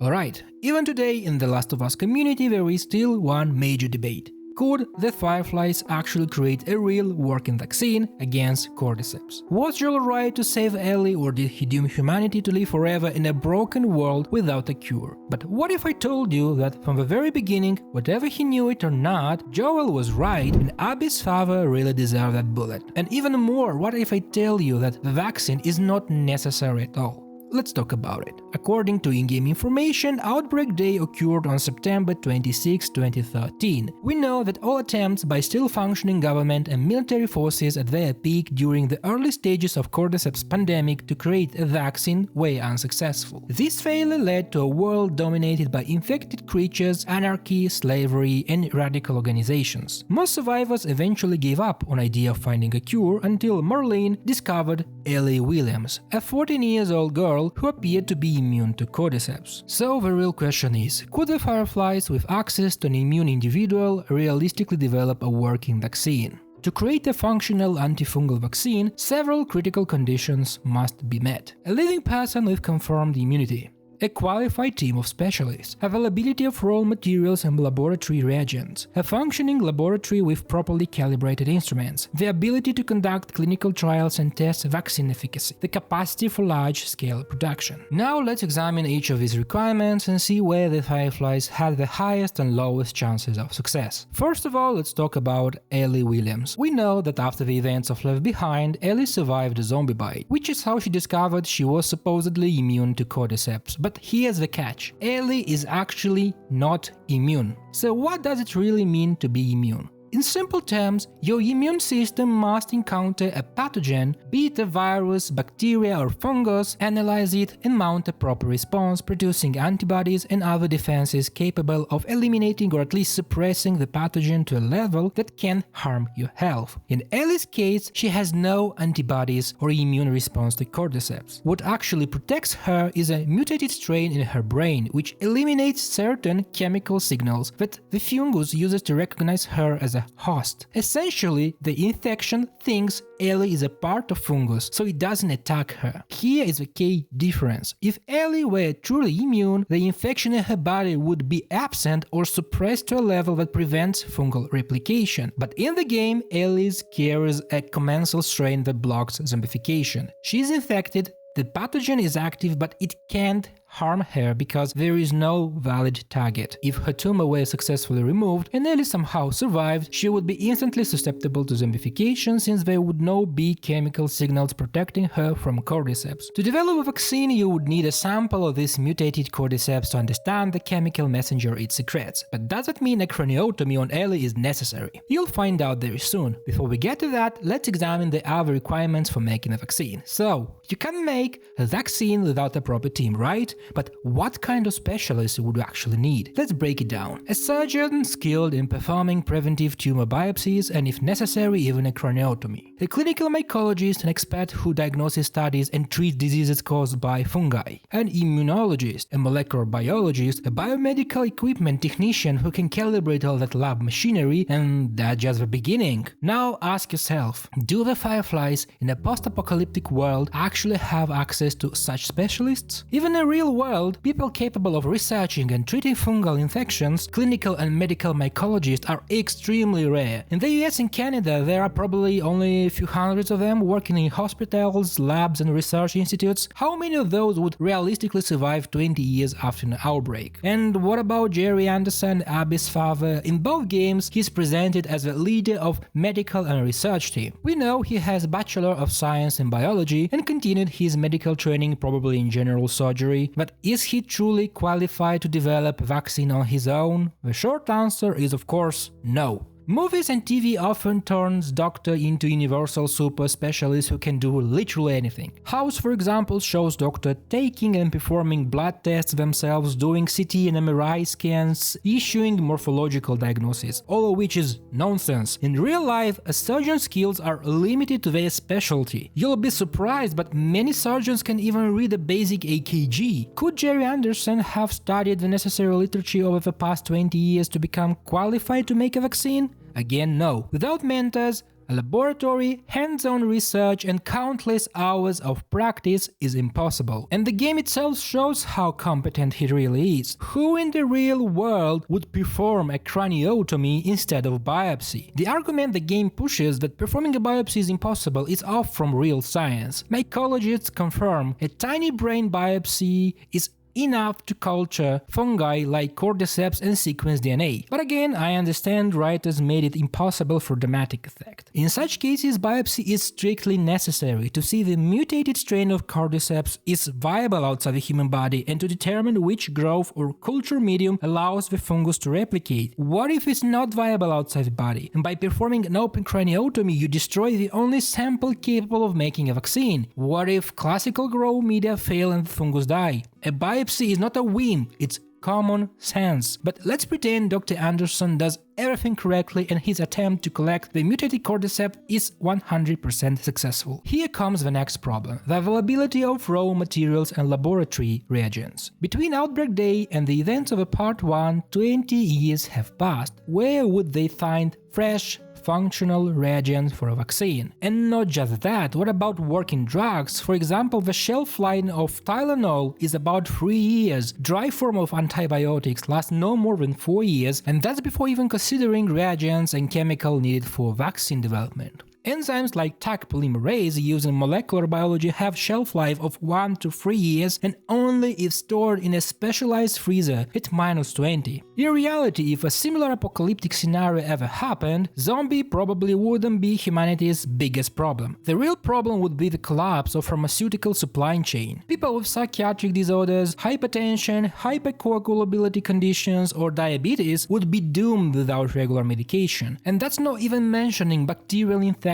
Alright, even today in the Last of Us community there is still one major debate. Could the Fireflies actually create a real working vaccine against Cordyceps? Was Joel right to save Ellie, or did he doom humanity to live forever in a broken world without a cure? But what if I told you that from the very beginning, whatever he knew it or not, Joel was right and Abby's father really deserved that bullet? And even more, what if I tell you that the vaccine is not necessary at all? Let's talk about it. According to in-game information, Outbreak Day occurred on September 26, 2013. We know that all attempts by still-functioning government and military forces at their peak during the early stages of Cordyceps pandemic to create a vaccine were unsuccessful. This failure led to a world dominated by infected creatures, anarchy, slavery, and radical organizations. Most survivors eventually gave up on the idea of finding a cure until Marlene discovered Ellie Williams, a 14-year-old girl who appeared to be immune to Cordyceps. So the real question is, could the Fireflies with access to an immune individual realistically develop a working vaccine? To create a functional antifungal vaccine, several critical conditions must be met. A living person with confirmed immunity, a qualified team of specialists, availability of raw materials and laboratory reagents, a functioning laboratory with properly calibrated instruments, the ability to conduct clinical trials and test vaccine efficacy, the capacity for large-scale production. Now let's examine each of these requirements and see where the Fireflies had the highest and lowest chances of success. First of all, let's talk about Ellie Williams. We know that after the events of Left Behind, Ellie survived a zombie bite, which is how she discovered she was supposedly immune to Cordyceps. But here's the catch. Ellie is actually not immune. So what does it really mean to be immune? In simple terms, your immune system must encounter a pathogen, be it a virus, bacteria or fungus, analyze it and mount a proper response, producing antibodies and other defenses capable of eliminating or at least suppressing the pathogen to a level that can harm your health. In Ellie's case, she has no antibodies or immune response to Cordyceps. What actually protects her is a mutated strain in her brain, which eliminates certain chemical signals that the fungus uses to recognize her as a host. Essentially, the infection thinks Ellie is a part of fungus, so it doesn't attack her. Here is the key difference. If Ellie were truly immune, the infection in her body would be absent or suppressed to a level that prevents fungal replication. But in the game, Ellie carries a commensal strain that blocks zombification. She is infected, the pathogen is active, but it can't harm her because there is no valid target. If her tumor were successfully removed and Ellie somehow survived, she would be instantly susceptible to zombification since there would not be chemical signals protecting her from Cordyceps. To develop a vaccine, you would need a sample of this mutated Cordyceps to understand the chemical messenger it secretes. But does that mean a craniotomy on Ellie is necessary? You'll find out very soon. Before we get to that, let's examine the other requirements for making a vaccine. So, you can make a vaccine without a proper team, right? But what kind of specialists would you actually need? Let's break it down. A surgeon skilled in performing preventive tumor biopsies and, if necessary, even a craniotomy. A clinical mycologist, an expert who diagnoses, studies and treats diseases caused by fungi. An immunologist, a molecular biologist, a biomedical equipment technician who can calibrate all that lab machinery, and that's just the beginning. Now ask yourself, do the Fireflies in a post-apocalyptic world actually have access to such specialists? Even in real world, people capable of researching and treating fungal infections, clinical and medical mycologists are extremely rare. In the US and Canada, there are probably only a few hundreds of them working in hospitals, labs and research institutes. How many of those would realistically survive 20 years after an outbreak? And what about Jerry Anderson, Abby's father? In both games, he's presented as the leader of medical and research team. We know he has a Bachelor of Science in Biology and continued his medical training probably in general surgery. But is he truly qualified to develop a vaccine on his own? The short answer is of course no. Movies and TV often turns doctor into universal super specialists who can do literally anything. House, for example, shows doctor taking and performing blood tests themselves, doing CT and MRI scans, issuing morphological diagnoses, all of which is nonsense. In real life, a surgeon's skills are limited to their specialty. You'll be surprised, but many surgeons can even read a basic EKG. Could Jerry Anderson have studied the necessary literature over the past 20 years to become qualified to make a vaccine? Again, no. Without mentors, A laboratory, hands-on research and countless hours of practice is impossible. And the game itself shows how competent he really is. Who in the real world would perform a craniotomy instead of biopsy? The argument the game pushes that performing a biopsy is impossible is off from real science. Mycologists confirm a tiny brain biopsy is enough to culture fungi like Cordyceps and sequence DNA. But again, I understand writers made it impossible for dramatic effect. In such cases, biopsy is strictly necessary to see the mutated strain of Cordyceps is viable outside the human body and to determine which growth or culture medium allows the fungus to replicate. What if it's not viable outside the body? And by performing an open craniotomy, you destroy the only sample capable of making a vaccine. What if classical grow media fail and the fungus die? A biopsy is not a whim, it's common sense. But let's pretend Dr. Anderson does everything correctly and his attempt to collect the mutated Cordyceps is 100% successful. Here comes the next problem: the availability of raw materials and laboratory reagents. Between outbreak day and the events of a Part 1, 20 years have passed. Where would they find fresh, functional reagents for a vaccine? And not just that, what about working drugs? For example, the shelf life of TLOU is about 3 years. Dry form of antibiotics lasts no more than 4 years, and that's before even considering reagents and chemical needed for vaccine development. Enzymes like Taq polymerase used in molecular biology have shelf life of 1 to 3 years and only if stored in a specialized freezer at -20. In reality, if a similar apocalyptic scenario ever happened, zombie probably wouldn't be humanity's biggest problem. The real problem would be the collapse of pharmaceutical supply chain. People with psychiatric disorders, hypertension, hypercoagulability conditions or diabetes would be doomed without regular medication. And that's not even mentioning bacterial infections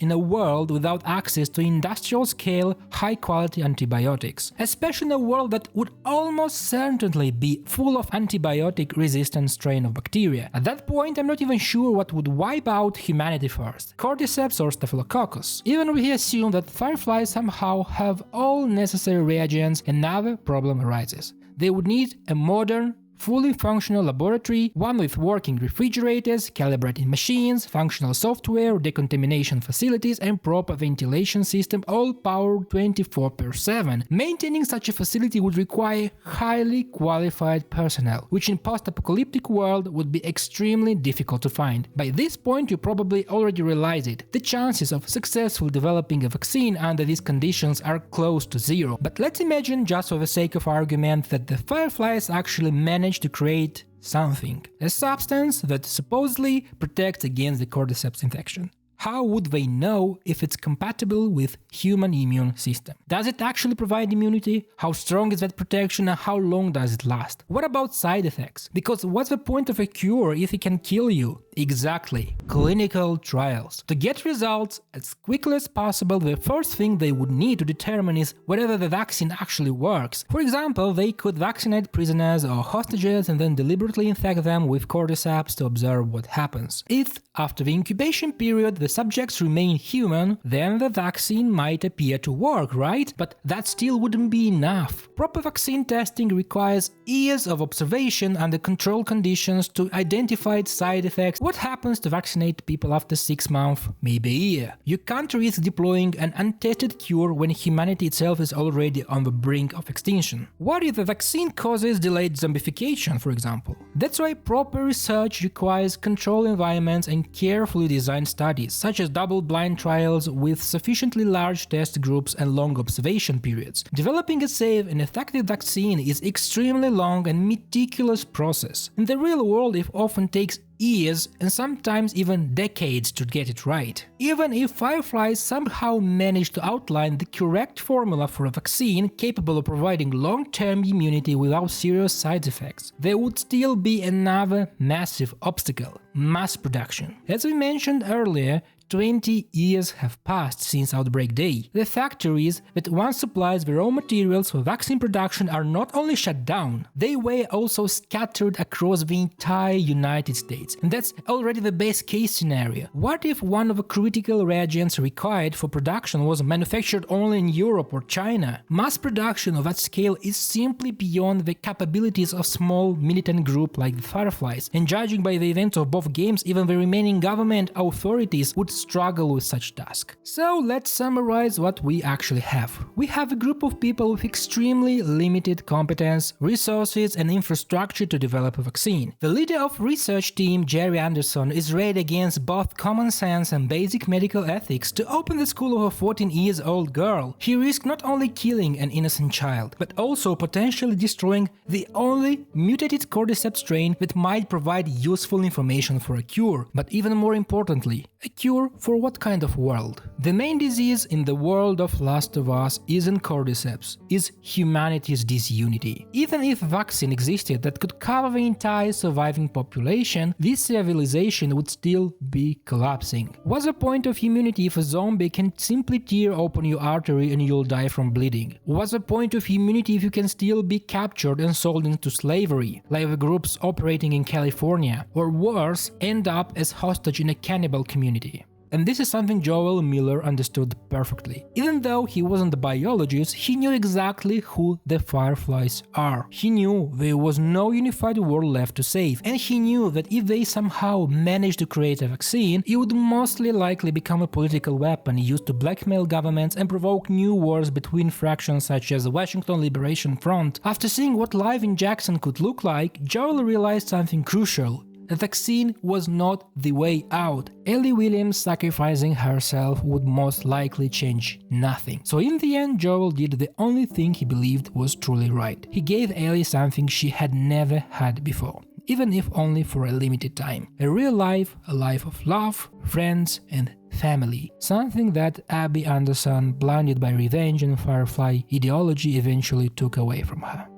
in a world without access to industrial-scale, high-quality antibiotics, especially in a world that would almost certainly be full of antibiotic-resistant strain of bacteria. At that point, I'm not even sure what would wipe out humanity first, Cordyceps or Staphylococcus. Even if we assume that Fireflies somehow have all necessary reagents, another problem arises. They would need a modern, fully functional laboratory, one with working refrigerators, calibrating machines, functional software, decontamination facilities, and proper ventilation system, all powered 24/7. Maintaining such a facility would require highly qualified personnel, which in post-apocalyptic world would be extremely difficult to find. By this point, you probably already realize it. The chances of successfully developing a vaccine under these conditions are close to zero. But let's imagine, just for the sake of argument, that the Fireflies actually managed to create something, a substance that supposedly protects against the Cordyceps infection. How would they know if it's compatible with human immune system? Does it actually provide immunity? How strong is that protection and how long does it last? What about side effects? Because what's the point of a cure if it can kill you? Exactly, clinical trials. To get results as quickly as possible, the first thing they would need to determine is whether the vaccine actually works. For example, they could vaccinate prisoners or hostages and then deliberately infect them with Cordyceps to observe what happens. If, after the incubation period, the subjects remain human, then the vaccine might appear to work, right? But that still wouldn't be enough. Proper vaccine testing requires years of observation under controlled conditions to identify side effects. What happens to vaccinate people after 6 months, maybe a year? You can't risk deploying an untested cure when humanity itself is already on the brink of extinction. What if the vaccine causes delayed zombification, for example? That's why proper research requires controlled environments and carefully designed studies, such as double-blind trials with sufficiently large test groups and long observation periods. Developing a safe and effective vaccine is extremely long and meticulous process. In the real world, it often takes years and sometimes even decades to get it right. Even if Fireflies somehow manage to outline the correct formula for a vaccine capable of providing long-term immunity without serious side effects, there would still be another massive obstacle: mass production. As we mentioned earlier, 20 years have passed since Outbreak Day. The factories that once supplied the raw materials for vaccine production are not only shut down, they were also scattered across the entire United States. And that's already the best case scenario. What if one of the critical reagents required for production was manufactured only in Europe or China? Mass production of that scale is simply beyond the capabilities of small militant group like the Fireflies. And judging by the events of both games, even the remaining government authorities would struggle with such task. So let's summarize what we actually have. We have a group of people with extremely limited competence, resources and infrastructure to develop a vaccine. The leader of research team, Jerry Anderson, is arrayed against both common sense and basic medical ethics to open the school of a 14-year-old girl. He risked not only killing an innocent child, but also potentially destroying the only mutated Cordyceps strain that might provide useful information for a cure. But even more importantly, a cure for what kind of world? The main disease in the world of Last of Us isn't Cordyceps, is humanity's disunity. Even if a vaccine existed that could cover the entire surviving population, this civilization would still be collapsing. What's the point of immunity if a zombie can simply tear open your artery and you'll die from bleeding? What's the point of immunity if you can still be captured and sold into slavery, like the groups operating in California, or worse, end up as hostage in a cannibal community? And this is something Joel Miller understood perfectly. Even though he wasn't a biologist, he knew exactly who the Fireflies are. He knew there was no unified world left to save, and he knew that if they somehow managed to create a vaccine, it would mostly likely become a political weapon used to blackmail governments and provoke new wars between fractions such as the Washington Liberation Front. After seeing what life in Jackson could look like, Joel realized something crucial. A vaccine was not the way out. Ellie Williams sacrificing herself would most likely change nothing. So in the end, Joel did the only thing he believed was truly right. He gave Ellie something she had never had before, even if only for a limited time. A real life, a life of love, friends and family. Something that Abby Anderson, blinded by revenge and Firefly ideology, eventually took away from her.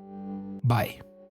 Bye.